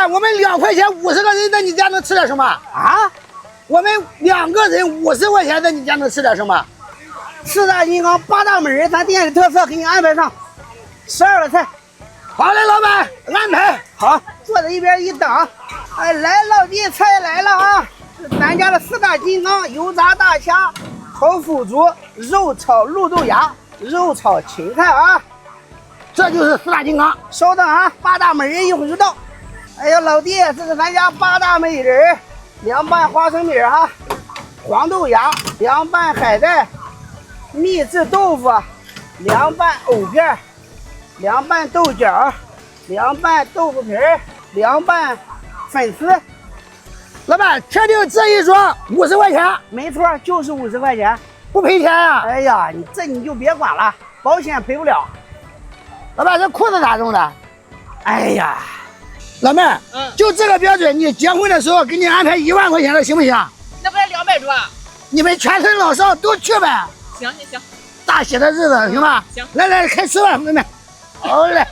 我们2块钱50个人在你家能吃点什么啊？我们2个人50块钱在你家能吃点什么？四大金刚8大美人，咱店里特色，给你安排上12个菜。好嘞，老板，安排好，坐在一边一等。哎，来，老弟，菜来了啊！咱家的4大金刚：油炸大虾、烤腐竹、肉炒绿豆芽、肉炒芹菜啊！这就是4大金刚。稍等啊，8大美人一会儿就到。哎呀，老弟，这是咱家8大美人，凉拌花生米哈，黄豆芽，凉拌海带，秘制豆腐，凉拌藕片，凉拌豆角，凉拌豆腐皮儿，凉拌粉丝。老板，确定这一桌50块钱？没错，就是50块钱，不赔钱啊？哎呀，你就别管了，保险赔不了。老板，这裤子咋弄的？哎呀，老妹儿，就这个标准，你结婚的时候给你安排1万块钱的，行不行？那不是200桌？你们全村老少都去呗。行，大喜的日子，行吧？行，来，开吃吧，妹妹。好嘞。